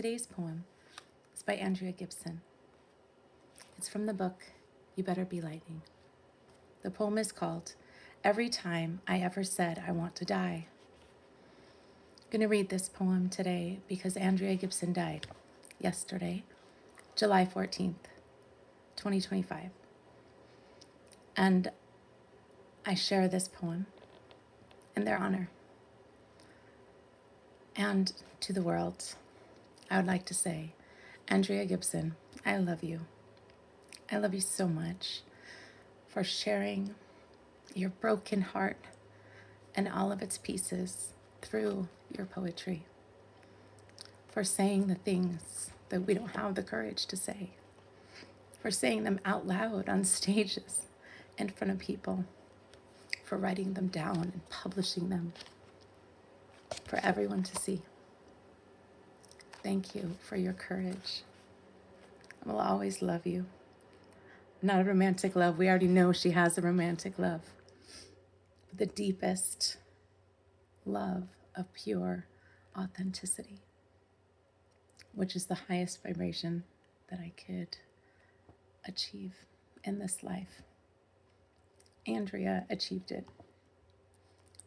Today's poem is by Andrea Gibson. It's from the book You Better Be Lightning. The poem is called Every Time I Ever Said I Want to Die. I'm going to read this poem today because Andrea Gibson died yesterday, July 14th, 2025. And I share this poem in their honor. And to the world, I would like to say, Andrea Gibson, I love you. I love you so much for sharing your broken heart and all of its pieces through your poetry, for saying the things that we don't have the courage to say, for saying them out loud on stages in front of people, for writing them down and publishing them for everyone to see. Thank you for your courage. I will always love you. Not a romantic love. We already know she has a romantic love. But the deepest love of pure authenticity, which is the highest vibration that I could achieve in this life. Andrea achieved it.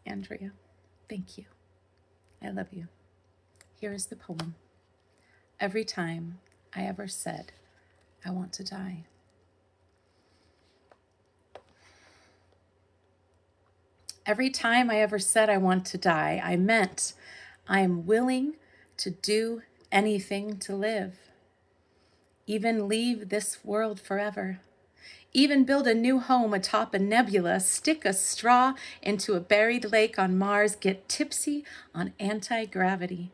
Andrea, thank you. I love you. Here is the poem. Every time I ever said I want to die. Every time I ever said I want to die, I meant I am willing to do anything to live, even leave this world forever, even build a new home atop a nebula, stick a straw into a buried lake on Mars, get tipsy on anti-gravity,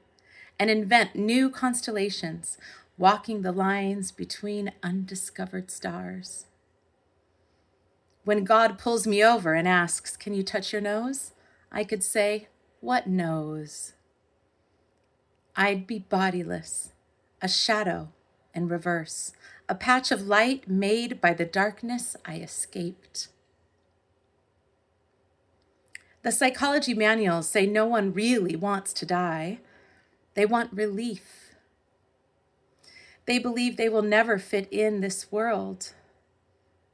and invent new constellations, walking the lines between undiscovered stars. When God pulls me over and asks, "Can you touch your nose?" I could say, "What nose?" I'd be bodiless, a shadow in reverse, a patch of light made by the darkness I escaped. The psychology manuals say no one really wants to die. They want relief. They believe they will never fit in this world.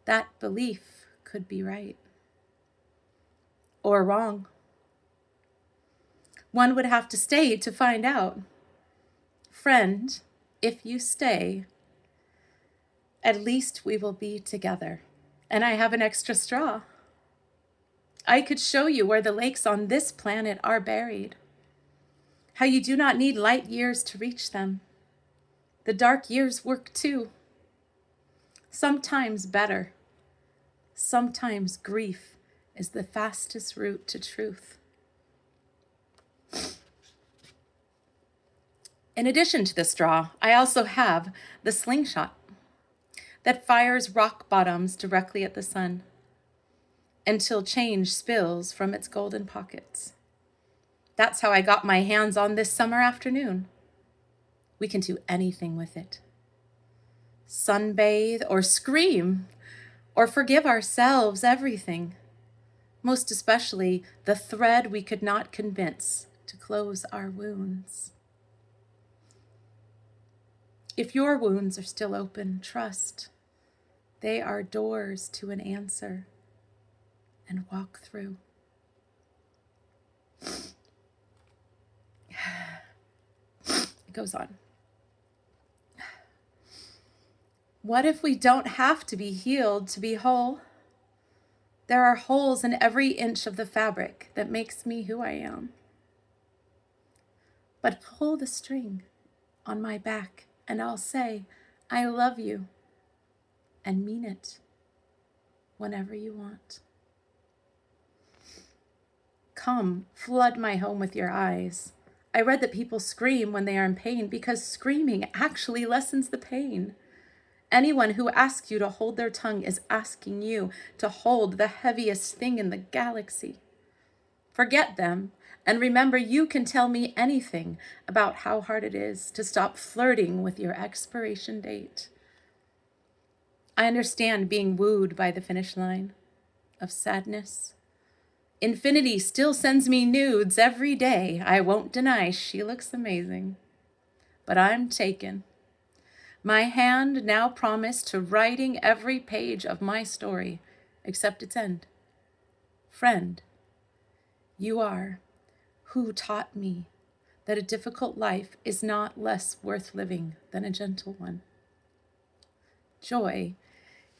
That belief could be right or wrong. One would have to stay to find out. Friend, if you stay, at least we will be together. And I have an extra straw. I could show you where the lakes on this planet are buried, how you do not need light years to reach them. The dark years work too. Sometimes better. Sometimes grief is the fastest route to truth. In addition to the straw, I also have the slingshot that fires rock bottoms directly at the sun until change spills from its golden pockets. That's how I got my hands on this summer afternoon. We can do anything with it. Sunbathe or scream or forgive ourselves everything, most especially the thread we could not convince to close our wounds. If your wounds are still open, trust they are doors to an answer, and walk through. It goes on. What if we don't have to be healed to be whole? There are holes in every inch of the fabric that makes me who I am. But pull the string on my back and I'll say, I love you, and mean it whenever you want. Come, flood my home with your eyes. I read that people scream when they are in pain because screaming actually lessens the pain. Anyone who asks you to hold their tongue is asking you to hold the heaviest thing in the galaxy. Forget them and remember you can tell me anything about how hard it is to stop flirting with your expiration date. I understand being wooed by the finish line of sadness. Infinity still sends me nudes every day. I won't deny she looks amazing. but I'm taken. My hand now promised to writing every page of my story, except its end. Friend, you are who taught me that a difficult life is not less worth living than a gentle one. Joy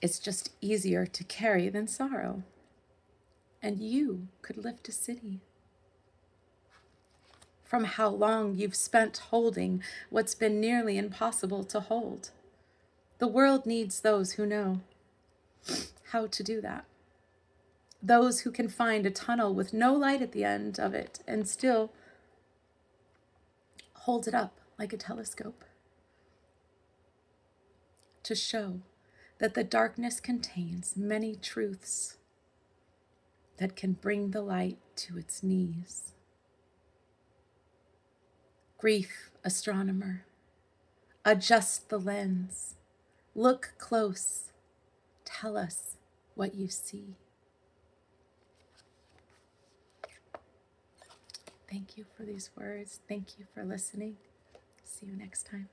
is just easier to carry than sorrow, and you could lift a city. From how long you've spent holding what's been nearly impossible to hold. The world needs those who know how to do that. Those who can find a tunnel with no light at the end of it and still hold it up like a telescope to show that the darkness contains many truths that can bring the light to its knees. Grief, astronomer, adjust the lens, look close, tell us what you see. Thank you for these words. Thank you for listening. See you next time.